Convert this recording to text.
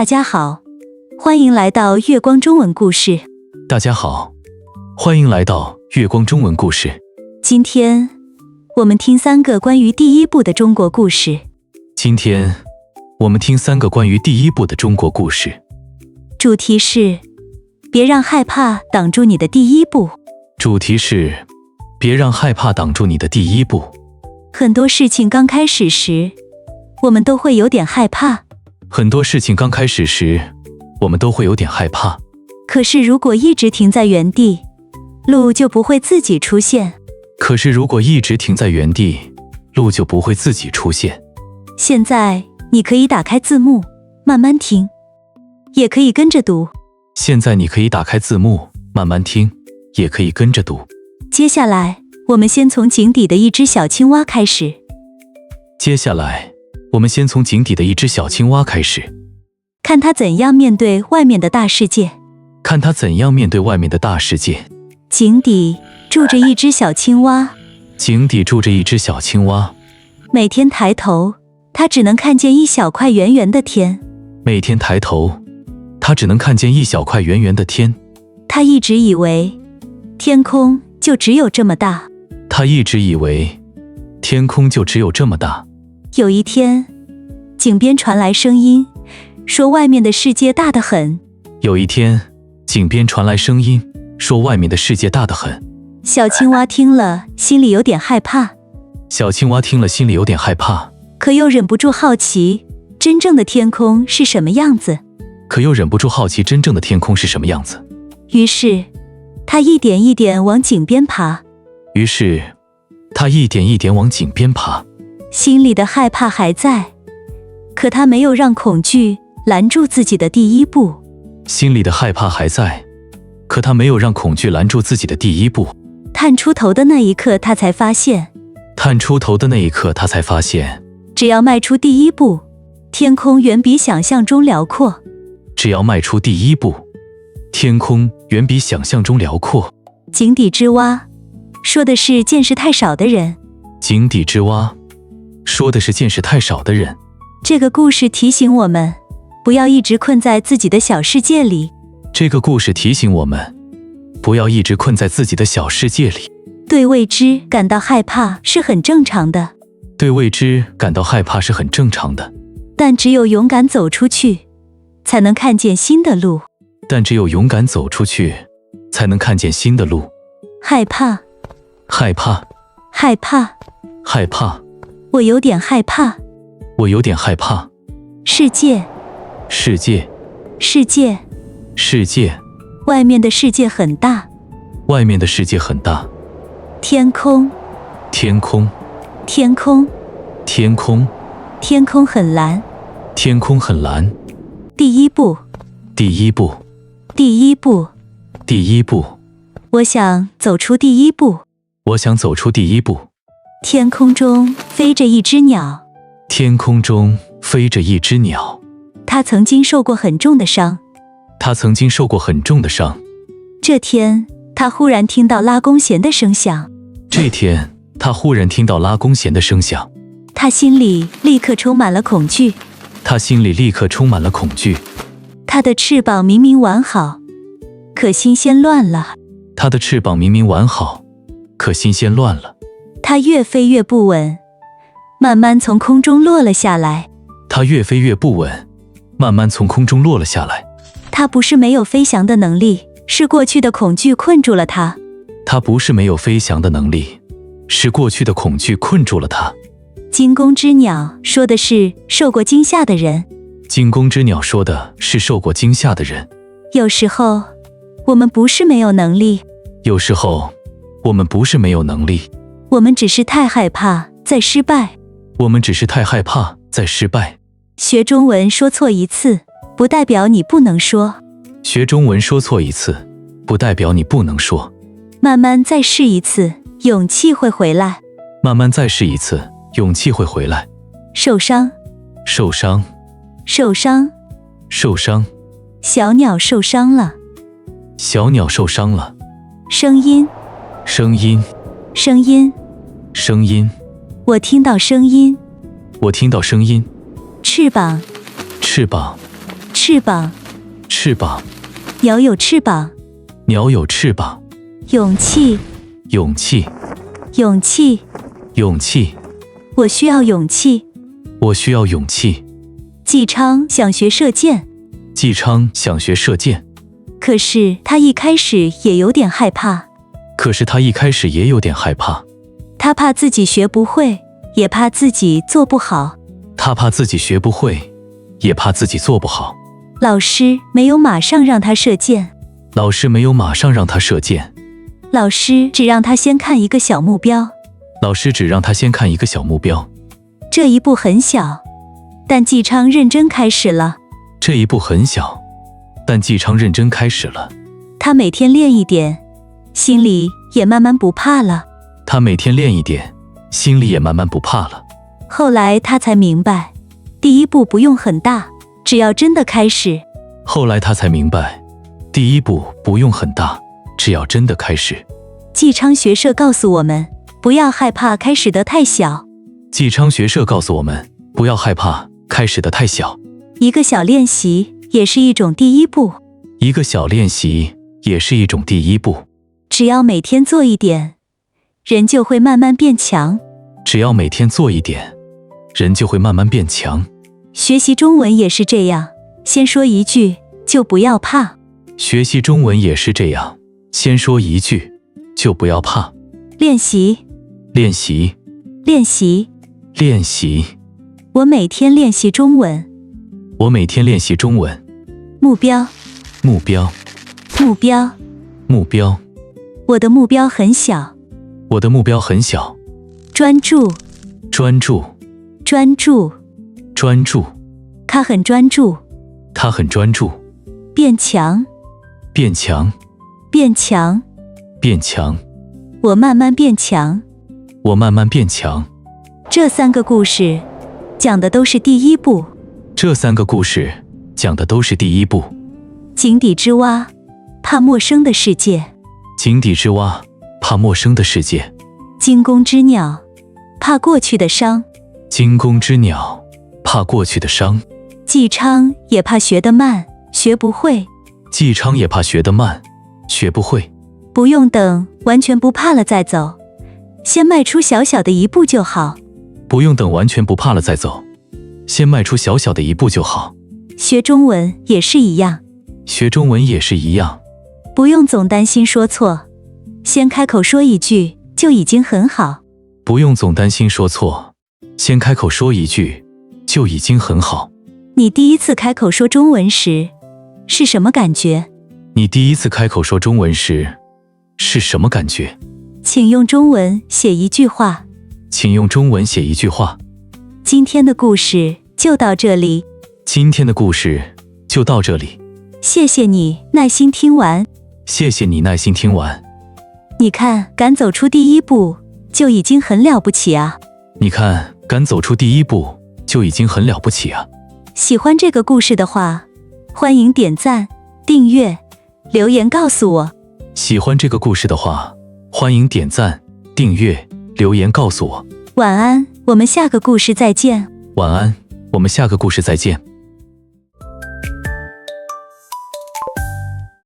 大家好，欢迎来到月光中文故事。大家好，欢迎来到月光中文故事。今天我们听3个关于第一部的中国故事。今天我们听3个关于第一部的中国故事。主题是别让害怕挡住你的第一步。主题是别让害怕挡住你的第一步。很多事情刚开始时，我们都会有点害怕。很多事情刚开始时，我们都会有点害怕。可是如果一直停在原地，路就不会自己出现。可是如果一直停在原地，路就不会自己出现。现在你可以打开字幕，慢慢听，也可以跟着读。现在你可以打开字幕，慢慢听，也可以跟着读。接下来，我们先从井底的一只小青蛙开始。接下来，我们先从井底的一只小青蛙开始，看它怎样面对外面的大世界。看它怎样面对外面的大世界。井底住着一只小青蛙，井底住着一只小青蛙。每天抬头，它只能看见一小块圆圆的天。每天抬头，它只能看见一小块圆圆的天。它一直以为天空就只有这么大。它一直以为天空就只有这么大。有一天，井边传来声音，说外面的世界大得很。有一天，井边传来声音，说外面的世界大得很。小青蛙听了，心里有点害怕。小青蛙听了，心里有点害怕，可又忍不住好奇，真正的天空是什么样子。可又忍不住好奇真正的天空是什么样子。于是，它一点一点往井边爬。于是，它一点一点往井边爬。心里的害怕还在，可他没有让恐惧拦住自己的第一步。心里的害怕还在，可他没有让恐惧拦住自己的第一步。探出头的那一刻，他才发现，只要迈出第一步，天空远比想象中辽阔。只要迈出第一步，天空远比想象中辽阔。井底之蛙说的是见识太少的人。井底之蛙说的是见识太少的人。这个故事提醒我们，不要一直困在自己的小世界里。这个故事提醒我们，不要一直困在自己的小世界里。对未知感到害怕是很正常的。对未知感到害怕是很正常的。但只有勇敢走出去，才能看见新的路。但只有勇敢走出去，才能看见新的路。害怕，害怕，害怕，害怕。我有点害怕。我有点害怕。世界，世界，世界，世界。外面的世界很大。外面的世界很大。天空，天空，天空，天空。天空很蓝。天空很蓝。第一步，第一步，第一步，第一步。我想走出第一步。我想走出第一步。天空中飞着一只鸟。天空中飞着一只鸟。它曾经受过很重的伤。它曾经受过很重的伤。这天，它忽然听到拉弓弦的声响。这天，它忽然听到拉弓弦的声响。它心里立刻充满了恐惧。它心里立刻充满了恐惧。它的翅膀明明完好，可心先乱了。它的翅膀明明完好，可心先乱了。它越飞越不稳，慢慢从空中落了下来。它越飞越不稳，慢慢从空中落了下来。它不是没有飞翔的能力，是过去的恐惧困住了它。它不是没有飞翔的能力，是过去的恐惧困住了它。惊弓之鸟说的是受过惊吓的人。惊弓之鸟说的是受过惊吓的人。有时候，我们不是没有能力。有时候，我们不是没有能力。我们只是太害怕再失败。我们只是太害怕再失败。学中文说错一次，不代表你不能说。学中文说错一次，不代表你不能说。慢慢再试一次，勇气会回来。慢慢再试一次，勇气会回来。受伤，受伤，受伤，受伤。小鸟受伤了。小鸟受伤了。声音，声音，声音，声音。我听到声音。我听到声音。翅膀，翅膀，翅膀，翅膀，鸟有翅膀。鸟有翅膀。勇气，勇气，勇气，勇气，我需要勇气。我需要勇气。纪昌想学射箭，纪昌想学射箭，可是他一开始也有点害怕。可是他一开始也有点害怕。他怕自己学不会，也怕自己做不好。他怕自己学不会，也怕自己做不好。老师没有马上让他射箭，老师没有马上让他射箭，老师只让他先看一个小目标。老师只让他先看一个小目标。这一步很小，但纪昌认真开始了。这一步很小，但纪昌认真开始了。他每天练一点，心里也慢慢不怕了。他每天练一点，心里也慢慢不怕了。后来他才明白，第一步不用很大，只要真的开始。后来他才明白，第一步不用很大，只要真的开始。纪昌学社告诉我们，不要害怕开始得太小。纪昌学社告诉我们，不要害怕开始得太小。一个小练习也是一种第一步。一个小练习也是一种第一步。只要每天做一点，人就会慢慢变强。只要每天做一点，人就会慢慢变强。学习中文也是这样，先说一句就不要怕。学习中文也是这样，先说一句就不要怕。练习，练习，练习，练习。我每天练习中文。我每天练习中文。目标，目标，目标，目标。我的目标很小。我的目标很小。专注，专注，专注，专注。他很专注。他很专注。变强，变强，变强，变强。我慢慢变强。我慢慢变强。这三个故事讲的都是第一步。这三个故事讲的都是第一步。井底之蛙，怕陌生的世界。井底之蛙，怕陌生的世界。惊弓之鸟，怕过去的伤。惊弓之鸟，怕过去的伤。纪昌也怕学得慢，学不会。纪昌也怕学得慢，学不会。不用等完全不怕了再走，先迈出小小的一步就好。不用等完全不怕了再走，先迈出小小的一步就好。学中文也是一样。学中文也是一样。不用总担心说错，先开口说一句就已经很好。不用总担心说错，先开口说一句就已经很好。你第一次开口说中文时是什么感觉？你第一次开口说中文时是什么感觉？请用中文写一句话。请用中文写一句话。今天的故事就到这里。今天的故事就到这里。谢谢你耐心听完。谢谢你耐心听完。你看，敢走出第一步就已经很了不起啊！你看，敢走出第一步就已经很了不起啊！喜欢这个故事的话，欢迎点赞、订阅、留言告诉我。喜欢这个故事的话，欢迎点赞、订阅、留言告诉我。晚安，我们下个故事再见。晚安，我们下个故事再见。